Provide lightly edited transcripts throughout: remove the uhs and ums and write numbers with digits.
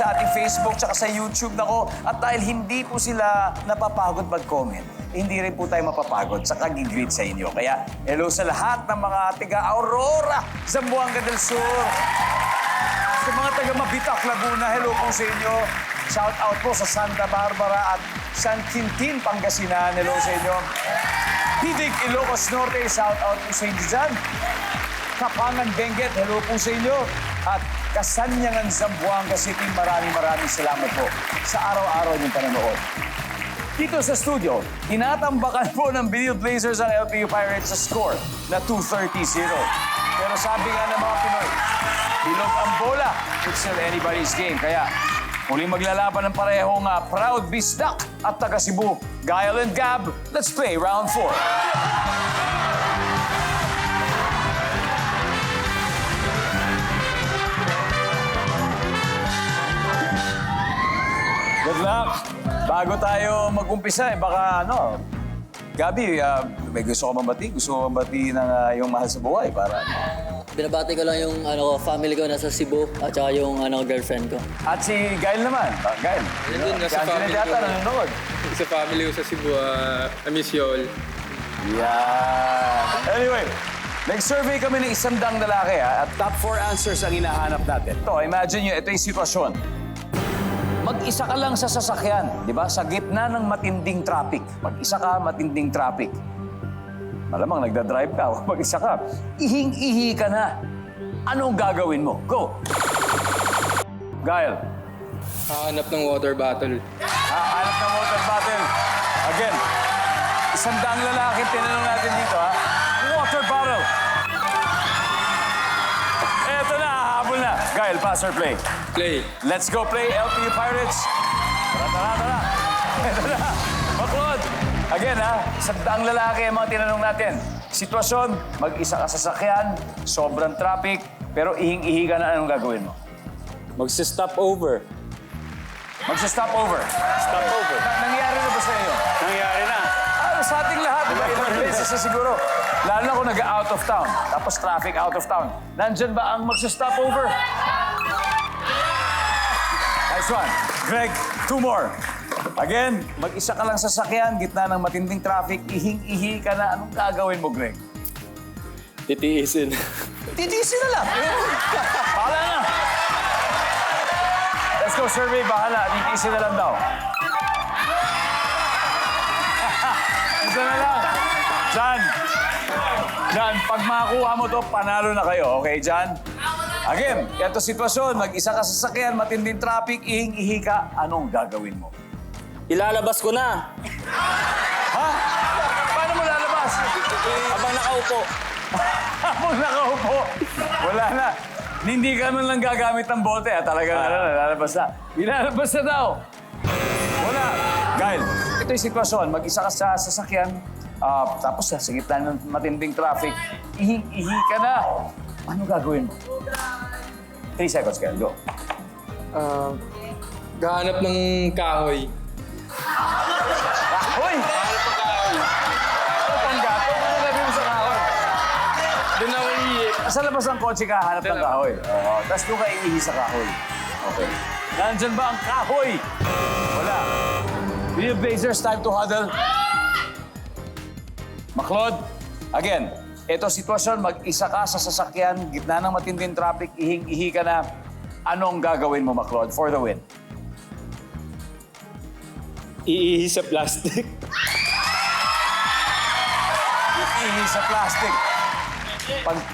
sa ating Facebook tsaka sa YouTube. Nako, at dahil hindi po sila napapagod mag-comment, hindi rin po tayo mapapagod sa kagigreet sa inyo. Kaya hello sa lahat ng mga taga-Aurora, Zamboanga del Sur. Sa mga taga-Mabitak, Laguna, hello po sa inyo. Shout out po sa Santa Barbara at San Quintin, Pangasinan. Hello sa inyo. Hidig, Ilocos Norte, shout out po sa inyo dyan. Kapangan, Benguet, hello po sa inyo. At Kasanyangan, Zamboanga City, maraming salamat po sa araw-araw niyong panonood. Dito sa studio, tinatambakan po ng Video Blazers ang LPU Pirates sa score na 2-30-0. Pero sabi nga ng mga Pinoy, bilog ang bola, it's still anybody's game. Kaya muling maglalaban ng parehong Proud Bisdak at taga Cebu, Gael and Gab. Let's play round 4. Good luck. Bago tayo mag-umpisa, baka Gabi, may gusto ko mabati? Gusto ko mabati ng yung mahal sa buhay para Binabati ko lang yung family ko nasa Cebu at saka yung girlfriend ko. At si Gail naman. Gail. Yun din, nasa family ko. Yata nanonood. Sa family ko sa Cebu, I miss you all. Yeah. Anyway, nag-survey kami ng 100 lalaki at top 4 answers ang hinahanap natin. Ito, imagine nyo, ito yung sitwasyon. Mag-isa ka lang sa sasakyan, di ba? Sa gitna ng matinding traffic. Mag-isa ka, matinding traffic. Malamang nagda-drive ka, mag-isa ka. Ihing-ihi ka na. Anong gagawin mo? Go! Gael. Hahanap ng water bottle. Hanap ng water bottle. Again, 100 lalaki, tinanong natin dito, ha? Water bottle. Eto na, habol na. Gael, pass or play? Play. Let's go play, LPU Pirates. Tara. Eto na. Maklod. Again, ha? 100 lalaki ang mga tinanong natin. Sitwasyon, mag-isa ka sa sakyan, sobrang traffic, pero ihing-ihi ka na, anong gagawin mo? Magsi-stop over. Magsa-stop over. Stop over. Nangyari na ba sa iyo? Nangyari na. Sa ating lahat, di ba? Ilang beses na siguro. Lalo na kung nag-out of town. Tapos traffic out of town. Nandyan ba ang magsa-stop over? Nice one. Greg, 2 more. Again, mag-isa ka lang sa sakyan, gitna ng matinding traffic, ihing-ihi ka na. Anong gagawin mo, Greg? Titiisin. Titiisin na lang. Bahala na. Let's go, survey. Bahala. Titiisin na lang daw. Isa na lang. Jan, pag makakuha mo to, panalo na kayo. Okay, Jan? Again, ito sitwasyon. Mag-isa ka sa sakyan, matinding traffic, ihing-ihi ka. Anong gagawin mo? Ilalabas ko na. Ha? Paano mo lalabas? Habang nakaupo. Habang nakaupo. Wala na. Hindi ka man lang gagamit ng bote. Talagang lalabas na. Ilalabas na daw. Wala. Gail, ito yung sitwasyon. Mag-isa ka sa sasakyan. Tapos sa gitna ng matinding traffic, ihi ka na. Ano gagawin mo? 3 seconds, Gail. Go. Gahanap ng kahoy. Hoy! Gahanap ng kahoy. Panggato. Ano gagawin mo sa kahoy? Doon ako iihi. Sa labas ng kotse ka, hanap ng kahoy. Oo. Tapos doon ka iihi sa kahoy. Okay. Nandyan ba ang kahoy? Wala. Video Blazers, time to huddle. Maklod, again, ito sitwasyon, mag-isa ka sa sasakyan, gitna ng matinding traffic, ihing-ihi ka na. Anong gagawin mo, Maklod, for the win? Iihi sa plastic. Iihi sa plastic.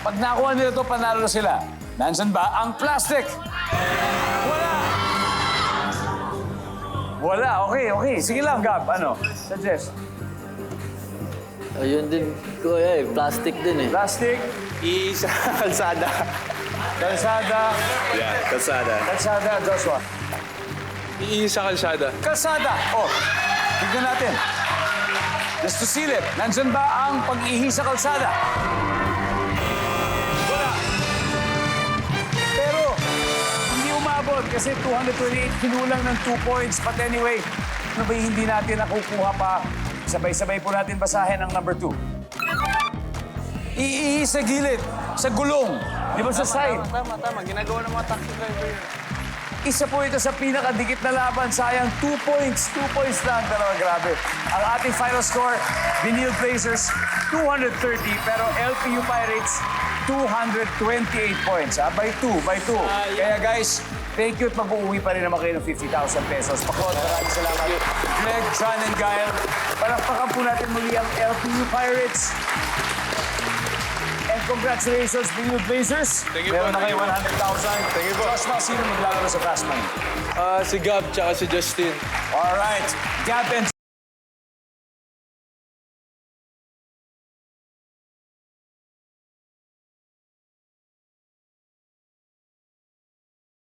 Pag nakuha nila ito, panalo na sila. Nandyan ba ang plastic? Wala. Wala, okay. Sige lang, Gab. Ano? Suggest. Ayun din, kuya plastic din eh. Plastic, Iihi sa kalsada. kalsada, Yeah, kalsada. kalsada, Joshua. Iihi sa kalsada. Kalsada. Oh, tignan natin. Just to silip. Nandyan ba ang pag-ihi sa kalsada? Wala. Pero, hindi umabot kasi 228 kinulang ng 2 points. But anyway, ano ba yung hindi natin nakukuha pa? Sabay-sabay po natin basahin ang number 2. Iihi sa gilid, sa gulong. Di ba sa side? Tama. Ginagawa ng mga taxi driver yun. Isa po ito sa pinakadikit na laban. Sayang 2 points. 2 points lang. Dalawa, grabe. Ang ating final score, Vinyl Blazers, 230. Pero LPU Pirates, 228 points. By 2, by 2. Kaya guys, thank you at mag-uwi pa rin naman kayo ng 50,000 pesos. Pakot, maraming salamat. Greg, John, and Gael. Palakpakan po natin muli ang LPU Pirates. And congratulations, Vinyl Blazers. Thank you Meron po, na kayo thank you. 100,000. Thank you po. Joshua, sino maglalaro sa Fast Money? Si Gab tsaka si Justin. Alright. Gab and